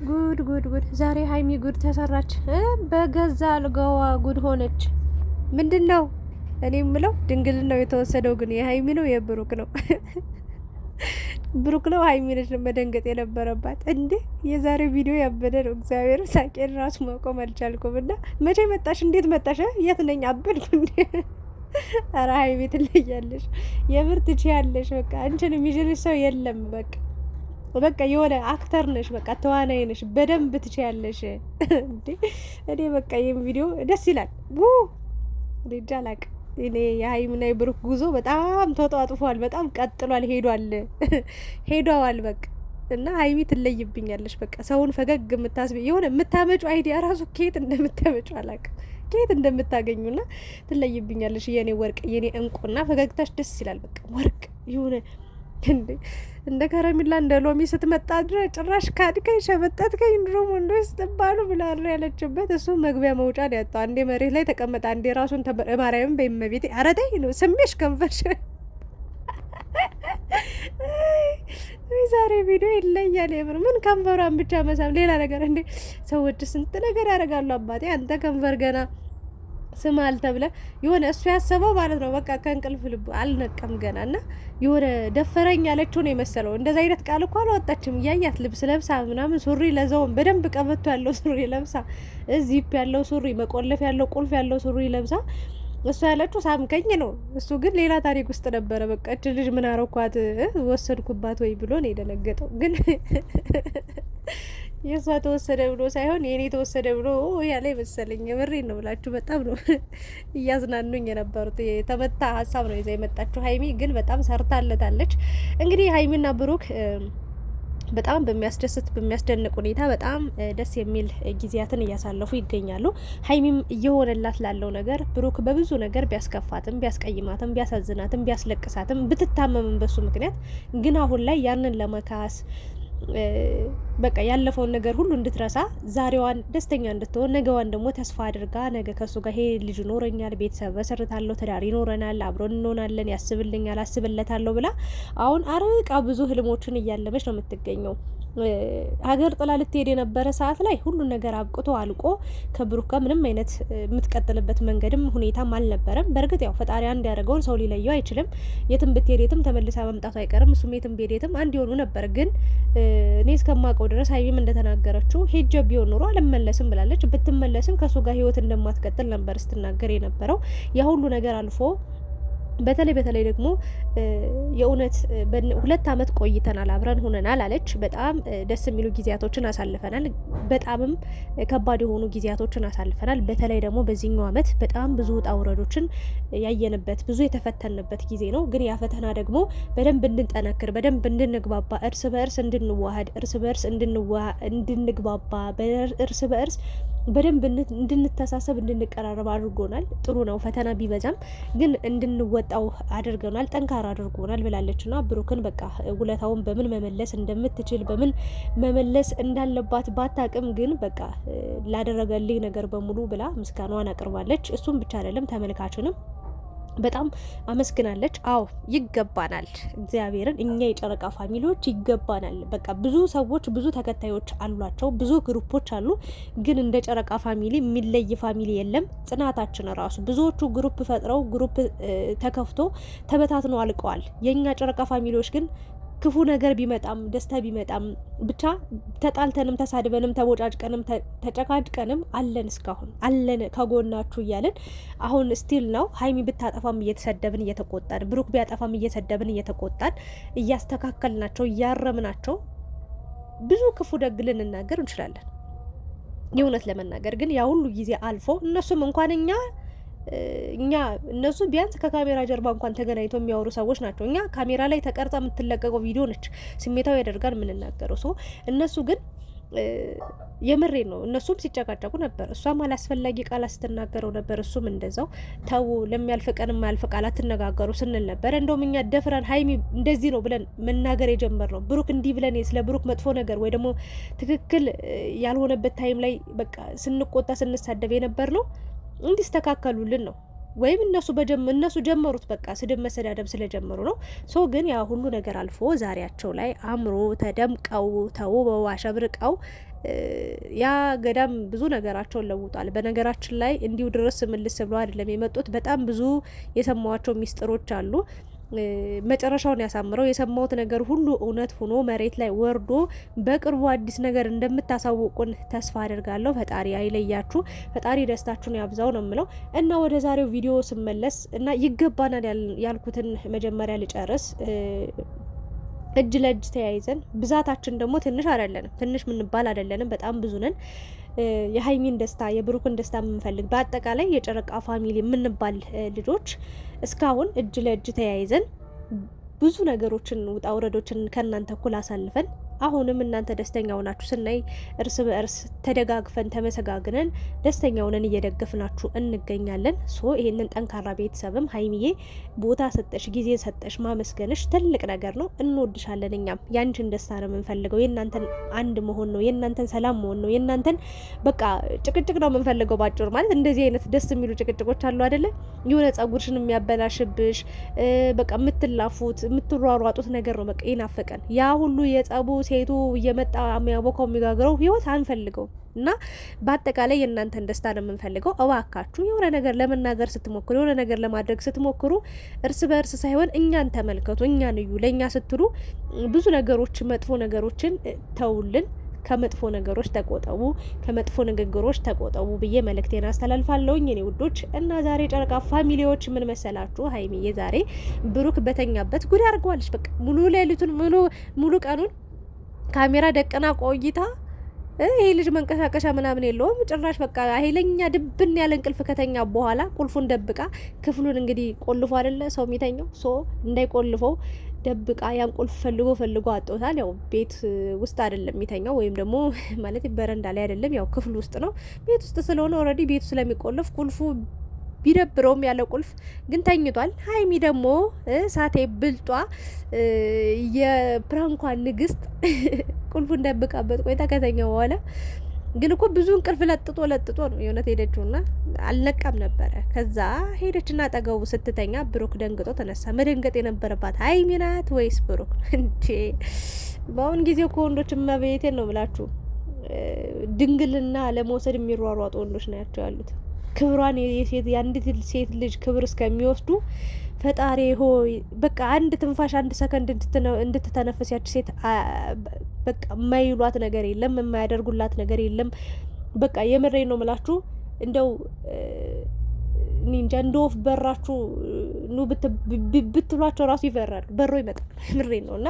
ጉድ ዛሬ ሀይሚ ጉድ ተሰራች። በገዛ አልጋዋ ጉድ ሆነች። ምንድነው? እኔ የምለው ድንግልናው የተወሰደው ግን የሀይሚ ነው የብሩክ ነው? ብሩክ ነው ሀይሚ ነች መደንገጥ የነበረባት እንዴ? የዛሬው ቪዲዮ ያበደ ነው። እግዚአብሔር ሳቄን ራሱ ማቆም አልቻልኩም። እና መቼ መጣሽ? እንዴት መጣሽ? የት ነኝ? አበድኩ እንዴ? ኧረ ሀይሚ ትለያለሽ፣ የምር ትችያለሽ። በቃ አንቺን የሚችልሽ ሰው የለም። በቃ የሆነ አክተር ነሽ፣ በቃ ተዋናይ ነሽ፣ በደንብ ትችያለሽ። እንዴ እኔ በቃ ይሄን ቪዲዮ ደስ ይላል። ልጅ አላቅ እኔ የሀይሚና የብሩክ ጉዞ በጣም ተጧጥፏል፣ በጣም ቀጥሏል፣ ሄዷል በቃ። እና ሀይሚ ትለይብኛለሽ። በቃ ሰውን ፈገግ የምታስብ የሆነ የምታመጩ አይዲያ ራሱ ከየት እንደምታመጩ አላቅም፣ ከየት እንደምታገኙና ትለይብኛለሽ። የኔ ወርቅ፣ የኔ እንቁና ፈገግታሽ ደስ ይላል። በቃ ወርቅ የሆነ እንደ ከረሚላ እንደ ሎሚ ስትመጣ ድረ ጭራሽ ካድከኝ፣ ሸበጠትከኝ፣ ድሮም ወንዶች ስትባሉ ብላር ያለችበት እሱ መግቢያ መውጫ ነው ያጣው። አንዴ መሬት ላይ ተቀመጠ፣ አንዴ ራሱን ማርያምን በይመቤቴ አረተኝ ነው ስሜሽ ከንፈርሽ። ዛሬ ቪዲዮ ይለያል የምር። ምን ከንፈሯን ብቻ መሳም ሌላ ነገር እንዴ? ሰዎች ስንት ነገር ያደርጋሉ። አባቴ አንተ ከንፈር ገና ስም አልተብለ የሆነ እሱ ያሰበው ማለት ነው። በቃ ከእንቅልፍ ልቡ አልነቀም ገና እና የሆነ ደፈረኝ ያለችው ነው የመሰለው። እንደዛ አይነት ቃል እኮ አልወጣችም። እያያት ልብስ ለብሳ ምናምን ሱሪ ለዛውም በደንብ ቀበቶ ያለው ሱሪ ለብሳ፣ ዚፕ ያለው ሱሪ፣ መቆለፍ ያለው ቁልፍ ያለው ሱሪ ለብሳ እሱ ያለችው ሳምከኝ ነው። እሱ ግን ሌላ ታሪክ ውስጥ ነበረ። በቃ እች ልጅ ምን አረኳት ወሰድኩባት ወይ ብሎ ነው የደነገጠው። ግን የእሷ ተወሰደ ብሎ ሳይሆን የእኔ ተወሰደ ብሎ ያለ መሰለኝ። የምሬን ነው ብላችሁ በጣም ነው እያዝናኑኝ የነበሩት። የተመታ ሀሳብ ነው ይዛ የመጣችሁ ሀይሚ ግን በጣም ሰርታለታለች። እንግዲህ ሀይሚና ብሩክ በጣም በሚያስደስት በሚያስደንቅ ሁኔታ በጣም ደስ የሚል ጊዜያትን እያሳለፉ ይገኛሉ። ሀይሚም እየሆነላት ላለው ነገር ብሩክ በብዙ ነገር ቢያስከፋትም ቢያስቀይማትም ቢያሳዝናትም ቢያስለቅሳትም ብትታመምም በሱ ምክንያት ግን አሁን ላይ ያንን ለመካስ በቃ ያለፈውን ነገር ሁሉ እንድትረሳ ዛሬዋን ደስተኛ እንድትሆን ነገዋን ደግሞ ተስፋ አድርጋ ነገ ከሱ ጋር ይሄ ልጅ ይኖረኛል፣ ቤተሰብ መሰርታለሁ፣ ትዳር ይኖረናል፣ አብሮን እንሆናለን፣ ያስብልኛል፣ አስብለታለሁ ብላ አሁን አርቃ ብዙ ህልሞችን እያለመች ነው የምትገኘው። ሀገር ጥላ ልትሄድ የነበረ ሰዓት ላይ ሁሉን ነገር አብቅቶ አልቆ ከብሩክ ጋር ምንም አይነት የምትቀጥልበት መንገድም ሁኔታም አልነበረም። በእርግጥ ያው ፈጣሪ አንድ ያደረገውን ሰው ሊለየው አይችልም። የትም ብትሄድ የትም ተመልሳ መምጣቱ አይቀርም። እሱም የትም ብሄድ የትም አንድ የሆኑ ነበር። ግን እኔ እስከማውቀው ድረስ ሀይሚም እንደተናገረችው ሄጀ ቢሆን ኖሮ አልመለስም ብላለች። ብትመለስም ከሱ ጋር ህይወት እንደማትቀጥል ነበር ስትናገር የነበረው። ያ ሁሉ ነገር አልፎ በተለይ ደግሞ የእውነት 2 አመት ቆይተናል፣ አብረን ሆነናል አለች። በጣም ደስ የሚሉ ጊዜያቶችን አሳልፈናል። በጣምም ከባድ የሆኑ ጊዜያቶችን አሳልፈናል። በተለይ ደግሞ በዚህኛው አመት በጣም ብዙ ውጣ ውረዶችን ያየንበት ብዙ የተፈተንበት ጊዜ ነው። ግን ያ ፈተና ደግሞ በደንብ እንድንጠነክር፣ በደንብ እንድንግባባ፣ እርስ በእርስ እንድንዋሃድ፣ እርስ በእርስ እንድንግባባ፣ እርስ በእርስ በደንብ እንድንተሳሰብ እንድንቀራረብ አድርጎናል። ጥሩ ነው። ፈተና ቢበዛም ግን እንድንወጣው አድርገናል፣ ጠንካራ አድርጎናል ብላለች። ና ብሩክን በቃ ውለታውን በምን መመለስ እንደምትችል በምን መመለስ እንዳለባት ባታቅም ግን በቃ ላደረገልኝ ነገር በሙሉ ብላ ምስጋናዋን አቅርባለች። እሱም ብቻ አይደለም ተመልካችንም በጣም አመስግናለች። አዎ ይገባናል፣ እግዚአብሔርን እኛ የጨረቃ ፋሚሊዎች ይገባናል። በቃ ብዙ ሰዎች ብዙ ተከታዮች አሏቸው፣ ብዙ ግሩፖች አሉ። ግን እንደ ጨረቃ ፋሚሊ የሚለይ ፋሚሊ የለም። ጽናታችን ራሱ ብዙዎቹ ግሩፕ ፈጥረው ግሩፕ ተከፍቶ ተበታትነው አልቀዋል። የእኛ ጨረቃ ፋሚሊዎች ግን ክፉ ነገር ቢመጣም ደስታ ቢመጣም ብቻ ተጣልተንም ተሳድበንም ተቦጫጭቀንም ተጨቃጭቀንም አለን፣ እስካሁን አለን ከጎናችሁ እያለን አሁን ስቲል ነው። ሀይሚ ብታጠፋም እየተሰደብን እየተቆጣን፣ ብሩክ ቢያጠፋም እየሰደብን እየተቆጣን እያስተካከልናቸው እያረምናቸው ብዙ ክፉ ደግ ልንናገር እንችላለን። የእውነት ለመናገር ግን ያ ሁሉ ጊዜ አልፎ እነሱም እንኳን እኛ እነሱ ቢያንስ ከካሜራ ጀርባ እንኳን ተገናኝተው የሚያወሩ ሰዎች ናቸው። እኛ ካሜራ ላይ ተቀርጻ የምትለቀቀው ቪዲዮ ነች፣ ስሜታዊ ያደርጋል የምንናገረው ሰው። እነሱ ግን የምሬ ነው። እነሱም ሲጨቃጨቁ ነበር፣ እሷም አላስፈላጊ ቃላት ስትናገረው ነበር፣ እሱም እንደዛው። ተው ለሚያልፍ ቀን የማያልፍ ቃላት ትነጋገሩ ስንል ነበር። እንደውም እኛ ደፍረን ሀይሚ እንደዚህ ነው ብለን መናገር የጀመርነው ብሩክ እንዲህ ብለን ስለ ብሩክ መጥፎ ነገር ወይ ደግሞ ትክክል ያልሆነበት ታይም ላይ በቃ ስንቆጣ ስንሳደብ የነበር ነው እንዲስተካከሉልን ነው። ወይም እነሱ ጀመሩት በቃ ስድብ መሰዳደብ ስለጀመሩ ነው። ሶ ግን ያ ሁሉ ነገር አልፎ ዛሬያቸው ላይ አምሮ ተደምቀው ተውበው አሸብርቀው ያ ገዳም ብዙ ነገራቸውን ለውጧል። በነገራችን ላይ እንዲሁ ድረስ ምልስ ብለው አይደለም የመጡት። በጣም ብዙ የሰማዋቸው ሚስጥሮች አሉ። መጨረሻውን ያሳምረው። የሰማሁት ነገር ሁሉ እውነት ሆኖ መሬት ላይ ወርዶ በቅርቡ አዲስ ነገር እንደምታሳውቁን ተስፋ አደርጋለሁ። ፈጣሪ አይለያችሁ፣ ፈጣሪ ደስታችሁን ያብዛው ነው የምለው። እና ወደ ዛሬው ቪዲዮ ስመለስ እና ይገባናል ያልኩትን መጀመሪያ ልጨርስ። እጅ ለእጅ ተያይዘን ብዛታችን ደግሞ ትንሽ አይደለንም፣ ትንሽ ምንባል አይደለንም፣ በጣም ብዙ ነን። የሀይሚን ደስታ የብሩክን ደስታ የምንፈልግ በአጠቃላይ የጨረቃ ፋሚሊ የምንባል ልጆች እስካሁን እጅ ለእጅ ተያይዘን ብዙ ነገሮችን ውጣ ውረዶችን ከእናንተ እኩል አሳልፈን አሁንም እናንተ ደስተኛ ሆናችሁ ስናይ እርስ በእርስ ተደጋግፈን ተመሰጋግነን ደስተኛ ሆነን እየደገፍናችሁ እንገኛለን። ሶ ይሄንን ጠንካራ ቤተሰብም ሀይሚዬ ቦታ ሰጠሽ፣ ጊዜ ሰጠሽ፣ ማመስገንሽ ትልቅ ነገር ነው። እንወድሻለን። እኛም ያንቺን ደስታ ነው የምንፈልገው። የእናንተን አንድ መሆን ነው፣ የእናንተን ሰላም መሆን ነው፣ የእናንተን በቃ ጭቅጭቅ ነው የምንፈልገው። ባጭሩ ማለት እንደዚህ አይነት ደስ የሚሉ ጭቅጭቆች አሉ አይደለ? የሆነ ጸጉርሽን የሚያበላሽብሽ በቃ የምትላፉት የምትሯሯጡት ነገር ነው በቃ ይናፈቀን። ያ ሁሉ የጸቡ ሴቱ እየመጣ የሚያቦካው የሚጋግረው ህይወት አንፈልገው እና በአጠቃላይ የእናንተን ደስታ ነው የምንፈልገው። እባካችሁ የሆነ ነገር ለመናገር ስትሞክሩ፣ የሆነ ነገር ለማድረግ ስትሞክሩ እርስ በእርስ ሳይሆን እኛን ተመልከቱ፣ እኛን እዩ። ለእኛ ስትሉ ብዙ ነገሮች መጥፎ ነገሮችን ተውልን። ከመጥፎ ነገሮች ተቆጠቡ፣ ከመጥፎ ንግግሮች ተቆጠቡ ብዬ መልእክቴን አስተላልፋለሁኝ የኔ ውዶች። እና ዛሬ ጨረቃ ፋሚሊዎች ምን መሰላችሁ? ሀይሚዬ ዛሬ ብሩክ በተኛበት ጉድ አድርገዋለች። በቃ ሙሉ ሌሊቱን ሙሉ ቀኑን ካሜራ ደቅና ቆይታ ይሄ ልጅ መንቀሳቀሻ ምናምን የለውም ጭራሽ። በቃ ኃይለኛ ድብን ያለ እንቅልፍ ከተኛ በኋላ ቁልፉን ደብቃ ክፍሉን እንግዲህ ቆልፎ አይደለ ሰው የሚተኛው ሶ እንዳይቆልፈው ደብቃ ያን ቁልፍ ፈልጎ አጥቶታል። ያው ቤት ውስጥ አይደለም የሚተኛው ወይም ደግሞ ማለት በረንዳ ላይ አይደለም፣ ያው ክፍሉ ውስጥ ነው። ቤት ውስጥ ስለሆነ ኦልሬዲ ቤቱ ስለሚቆልፍ ቁልፉ ቢደብረውም ያለ ቁልፍ ግን ተኝቷል። ሀይሚ ደግሞ ሳቴ ብልጧ የፕራንኳን ንግስት ቁልፉን ደብቃበት ቆይታ ከተኛ በኋላ ግን እኮ ብዙ እንቅልፍ ለጥጦ ነው የእውነት ሄደችውና አልነቃም ነበረ። ከዛ ሄደችና አጠገቡ ስትተኛ ብሩክ ደንግጦ ተነሳ። መደንገጥ የነበረባት ሀይሚ ናት ወይስ ብሩክ እንዴ? በአሁን ጊዜ እኮ ወንዶች መቤቴን ነው ብላችሁ ድንግልና ለመውሰድ የሚሯሯጡ ወንዶች ናቸው ያሉት። ክብሯን የአንዲት ሴት ልጅ ክብር እስከሚወስዱ ፈጣሪ ሆይ በቃ አንድ ትንፋሽ አንድ ሰከንድ እንድትተነፍስ ያች ሴት በቃ የማይሏት ነገር የለም፣ የማያደርጉላት ነገር የለም። በቃ የምሬ ነው ምላችሁ። እንደው እንጃ እንደ ወፍ በራችሁ ኑ ብትሏቸው ራሱ ይፈራሉ፣ በሮ ይመጣል። ምሬ ነው። እና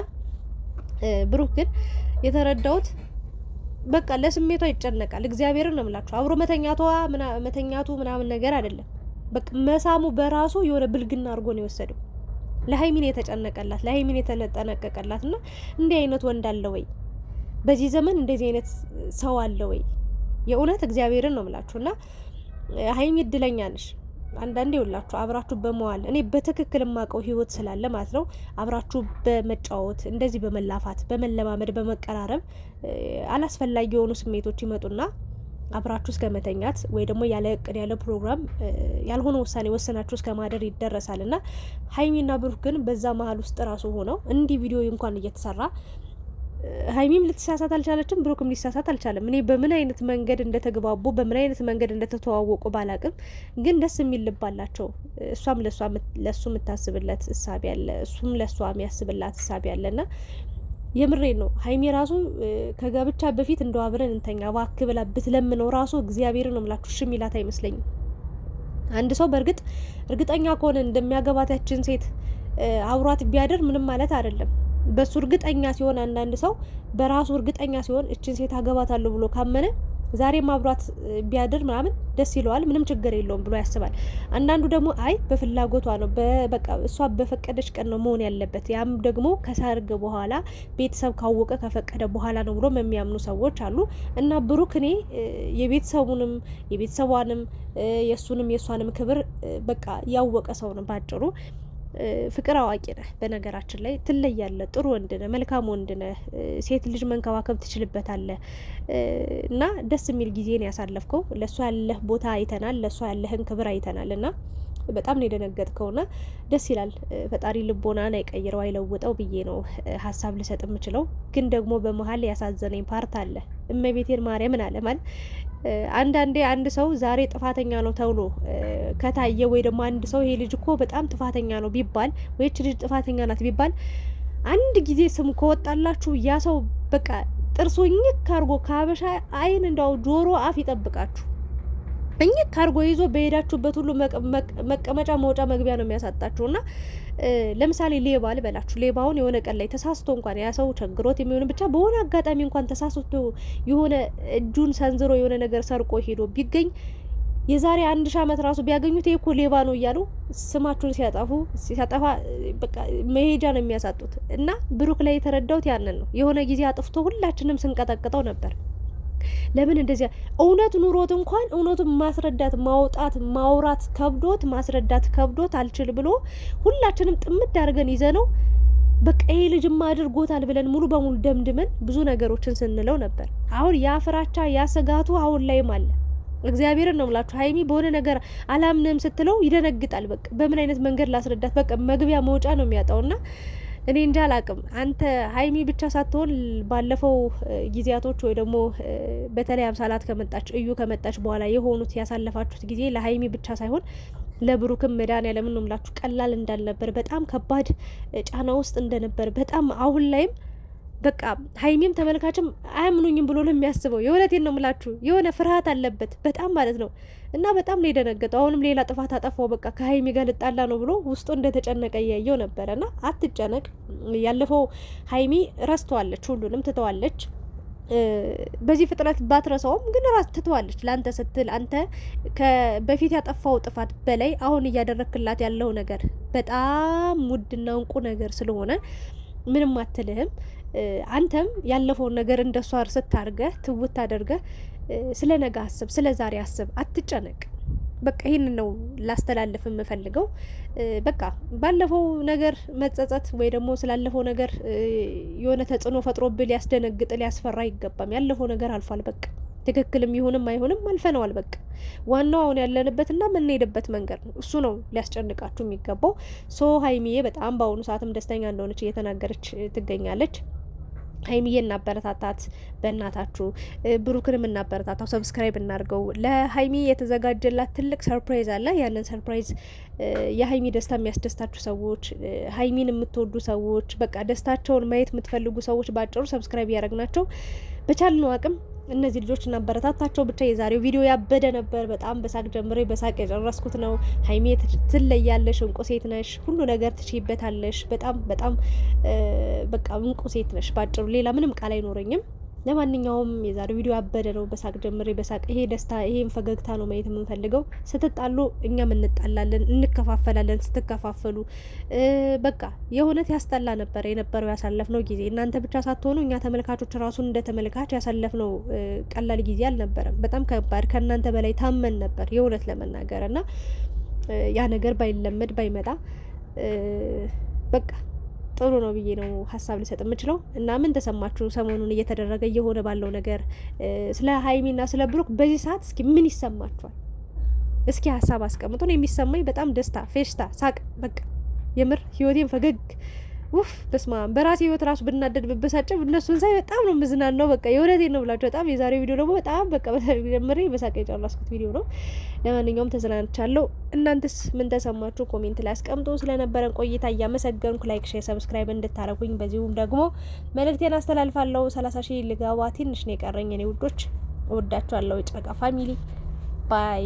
ብሩክ ግን የተረዳውት በቃ ለስሜቷ ይጨነቃል። እግዚአብሔርን ነው የምላችሁ። አብሮ መተኛቱ ምናምን ነገር አይደለም። በቃ መሳሙ በራሱ የሆነ ብልግና አድርጎ ነው የወሰደው። ለሀይሚን የተጨነቀላት ለሀይሚን የተጠነቀቀላት እና እንዲህ አይነት ወንድ አለ ወይ? በዚህ ዘመን እንደዚህ አይነት ሰው አለ ወይ? የእውነት እግዚአብሔርን ነው የምላችሁ። እና ሀይሚ እድለኛ ነሽ። አንዳንዴ ይውላችሁ አብራችሁ በመዋል እኔ በትክክል የማውቀው ህይወት ስላለ ማለት ነው። አብራችሁ በመጫወት እንደዚህ በመላፋት በመለማመድ በመቀራረብ አላስፈላጊ የሆኑ ስሜቶች ይመጡና አብራችሁ እስከ መተኛት ወይ ደግሞ ያለ እቅድ ያለ ፕሮግራም ያልሆነ ውሳኔ ወሰናችሁ እስከ ማደር ይደረሳል። እና ሀይሚና ብሩክ ግን በዛ መሀል ውስጥ ራሱ ሆነው እንዲህ ቪዲዮ እንኳን እየተሰራ ሀይሚም ልትሳሳት አልቻለችም፣ ብሩክም ሊሳሳት አልቻለም። እኔ በምን አይነት መንገድ እንደተግባቡ በምን አይነት መንገድ እንደተተዋወቁ ባላቅም ግን ደስ የሚል ልብ አላቸው። እሷም ለሱ የምታስብለት እሳቤ አለ፣ እሱም ለሷ የሚያስብላት እሳቤ አለና የምሬ ነው። ሀይሚ ራሱ ከጋብቻ በፊት እንደው አብረን እንተኛ እባክህ ብላ ብትለምነው ራሱ እግዚአብሔርን ነው የምላችሁ እሺ የሚላት አይመስለኝም። አንድ ሰው በእርግጥ እርግጠኛ ከሆነ እንደሚያገባት ያችን ሴት አብሯት ቢያደር ምንም ማለት አይደለም። በሱ እርግጠኛ ሲሆን አንዳንድ ሰው በራሱ እርግጠኛ ሲሆን እችን ሴት አገባታለሁ ብሎ ካመነ ዛሬ ማብራት ቢያድር ምናምን ደስ ይለዋል፣ ምንም ችግር የለውም ብሎ ያስባል። አንዳንዱ ደግሞ አይ በፍላጎቷ ነው በቃ እሷ በፈቀደች ቀን ነው መሆን ያለበት፣ ያም ደግሞ ከሰርግ በኋላ ቤተሰብ ካወቀ ከፈቀደ በኋላ ነው ብሎ የሚያምኑ ሰዎች አሉ። እና ብሩክ እኔ የቤተሰቧንም የእሱንም የእሷንም ክብር በቃ ያወቀ ሰው ነው ባጭሩ። ፍቅር አዋቂ ነህ። በነገራችን ላይ ትለያለህ። ጥሩ ወንድ ነህ፣ መልካም ወንድ ነህ። ሴት ልጅ መንከባከብ ትችልበታለህ እና ደስ የሚል ጊዜን ያሳለፍከው። ለእሷ ያለህ ቦታ አይተናል፣ ለእሷ ያለህን ክብር አይተናል። እና በጣም ነው የደነገጥከውና ደስ ይላል። ፈጣሪ ልቦናን አይቀይረው አይለውጠው ብዬ ነው ሀሳብ ልሰጥ የምችለው። ግን ደግሞ በመሀል ያሳዘነኝ ፓርት አለ። እመቤቴን ማርያምን አለ ማለት አንዳንዴ አንድ ሰው ዛሬ ጥፋተኛ ነው ተብሎ ከታየ ወይ ደግሞ አንድ ሰው ይሄ ልጅ እኮ በጣም ጥፋተኛ ነው ቢባል ወይ እቺ ልጅ ጥፋተኛ ናት ቢባል አንድ ጊዜ ስም ከወጣላችሁ ያ ሰው በቃ ጥርሶ ኝክ አርጎ ከሀበሻ አይን እንዳው ጆሮ አፍ ይጠብቃችሁ። እኝክ አርጎ ይዞ በሄዳችሁበት ሁሉ መቀመጫ መውጫ መግቢያ ነው የሚያሳጣችሁና ለምሳሌ ሌባ ልበላችሁ። ሌባውን የሆነ ቀን ላይ ተሳስቶ እንኳን ያ ሰው ቸግሮት የሚሆን ብቻ በሆነ አጋጣሚ እንኳን ተሳስቶ የሆነ እጁን ሰንዝሮ የሆነ ነገር ሰርቆ ሄዶ ቢገኝ የዛሬ 1000 ዓመት ራሱ ቢያገኙት ይሄ እኮ ሌባ ነው እያሉ ስማችሁን ሲያጠፋ በቃ መሄጃ ነው የሚያሳጡት። እና ብሩክ ላይ የተረዳሁት ያንን ነው። የሆነ ጊዜ አጥፍቶ ሁላችንም ስንቀጠቅጠው ነበር። ለምን እንደዚያ እውነት ኑሮት እንኳን እውነቱን ማስረዳት ማውጣት ማውራት ከብዶት ማስረዳት ከብዶት አልችል ብሎ ሁላችንም ጥምድ አድርገን ይዘነው በቃ ይሄ ልጅማ አድርጎታል ብለን ሙሉ በሙሉ ደምድመን ብዙ ነገሮችን ስንለው ነበር። አሁን ያ ፍራቻ ያ ስጋቱ አሁን ላይም አለ። እግዚአብሔርን ነው ምላችሁ። ሀይሚ በሆነ ነገር አላምንም ስትለው ይደነግጣል። በቃ በምን አይነት መንገድ ላስረዳት በቃ መግቢያ መውጫ ነው የሚያጣውና እኔ እንጃ አላቅም። አንተ ሀይሚ ብቻ ሳትሆን ባለፈው ጊዜያቶች ወይ ደግሞ በተለይ አምሳላት ከመጣች እዩ ከመጣች በኋላ የሆኑት ያሳለፋችሁት ጊዜ ለሀይሚ ብቻ ሳይሆን ለብሩክም መድኃኒዓለምን ነው ምላችሁ ቀላል እንዳልነበር በጣም ከባድ ጫና ውስጥ እንደነበር በጣም አሁን ላይም በቃ ሀይሚም ተመልካችም አያምኑኝም ብሎ ነው የሚያስበው። የእውነቴን ነው ምላችሁ የሆነ ፍርሃት አለበት በጣም ማለት ነው። እና በጣም ነው የደነገጠው። አሁንም ሌላ ጥፋት አጠፋው በቃ ከሀይሚ ጋር ልጣላ ነው ብሎ ውስጡ እንደተጨነቀ እያየው ነበረ። ና አትጨነቅ። ያለፈው ሀይሚ ረስተዋለች፣ ሁሉንም ትተዋለች። በዚህ ፍጥነት ባትረሳውም ግን ራስ ትተዋለች። ለአንተ ስትል አንተ በፊት ያጠፋው ጥፋት በላይ አሁን እያደረክላት ያለው ነገር በጣም ውድና እንቁ ነገር ስለሆነ ምንም አትልህም። አንተም ያለፈውን ነገር እንደሷ እርስት አድርገህ ትውት አድርገህ ስለ ነገ አስብ፣ ስለ ዛሬ አስብ፣ አትጨነቅ። በቃ ይህን ነው ላስተላልፍ የምፈልገው። በቃ ባለፈው ነገር መጸጸት ወይ ደግሞ ስላለፈው ነገር የሆነ ተጽዕኖ ፈጥሮብህ ሊያስደነግጥ ሊያስፈራ አይገባም። ያለፈው ነገር አልፏል። በቃ ትክክልም ይሁንም አይሁንም አልፈነዋል። በቃ ዋናው አሁን ያለንበትና የምንሄድበት መንገድ ነው። እሱ ነው ሊያስጨንቃችሁ የሚገባው። ሀይሚዬ በጣም በአሁኑ ሰዓትም ደስተኛ እንደሆነች እየተናገረች ትገኛለች። ሀይሚዬ እናበረታታት በእናታችሁ። ብሩክንም እናበረታታው፣ ሰብስክራይብ እናድርገው። ለሀይሚ የተዘጋጀላት ትልቅ ሰርፕራይዝ አለ። ያንን ሰርፕራይዝ የሀይሚ ደስታ የሚያስደስታችሁ ሰዎች፣ ሀይሚን የምትወዱ ሰዎች፣ በቃ ደስታቸውን ማየት የምትፈልጉ ሰዎች ባጭሩ ሰብስክራይብ ያደረግናቸው በቻልነው አቅም እነዚህ ልጆች እናበረታታቸው። ብቻ የዛሬው ቪዲዮ ያበደ ነበር። በጣም በሳቅ ጀምሬ በሳቅ የጨረስኩት ነው። ሀይሚ ትለያለሽ፣ እንቁ ሴት ነሽ፣ ሁሉ ነገር ትችይበታለሽ። በጣም በጣም በቃ እንቁ ሴት ነሽ ባጭሩ። ሌላ ምንም ቃል አይኖረኝም። ለማንኛውም የዛሬው ቪዲዮ ያበደ ነው። በሳቅ ጀምሬ በሳቅ ይሄ ደስታ ይሄን ፈገግታ ነው ማየት የምንፈልገው። ስትጣሉ እኛም እንጣላለን፣ እንከፋፈላለን። ስትከፋፈሉ በቃ የእውነት ያስጠላ ነበር የነበረው ያሳለፍነው ጊዜ። እናንተ ብቻ ሳትሆኑ እኛ ተመልካቾች ራሱን እንደ ተመልካች ያሳለፍነው ቀላል ጊዜ አልነበረም። በጣም ከባድ፣ ከእናንተ በላይ ታመን ነበር የእውነት ለመናገር እና ያ ነገር ባይለመድ ባይመጣ በቃ ጥሩ ነው ብዬ ነው ሀሳብ ልሰጥ የምችለው። እና ምን ተሰማችሁ ሰሞኑን እየተደረገ እየሆነ ባለው ነገር ስለ ሀይሚና ስለ ብሩክ በዚህ ሰዓት እስኪ ምን ይሰማችኋል? እስኪ ሀሳብ አስቀምጡ። ነው የሚሰማኝ በጣም ደስታ፣ ፌሽታ፣ ሳቅ። በቃ የምር ህይወቴን ፈገግ ውፍ በስማ በራሴ ህይወት ራሱ ብናደድ ብበሳጨብ እነሱን ሳይ በጣም ነው ምዝናናው። በቃ የእውነቴን ነው ብላችሁ በጣም የዛሬው ቪዲዮ ደግሞ በጣም በቃ ጀምሬ በሳቅ የጨረስኩት ቪዲዮ ነው። ለማንኛውም ተዝናንቻለሁ። እናንተስ ምን ተሰማችሁ? ኮሜንት ላይ አስቀምጡ። ስለነበረን ቆይታ እያመሰገንኩ ላይክ፣ ሼር፣ ሰብስክራይብ እንድታረጉኝ በዚሁም ደግሞ መልእክቴን አስተላልፋለሁ። 30 ሺህ ልገባ ትንሽ ነው የቀረኝ። እኔ ውዶች እወዳችኋለሁ። የጨረቃ ፋሚሊ ባይ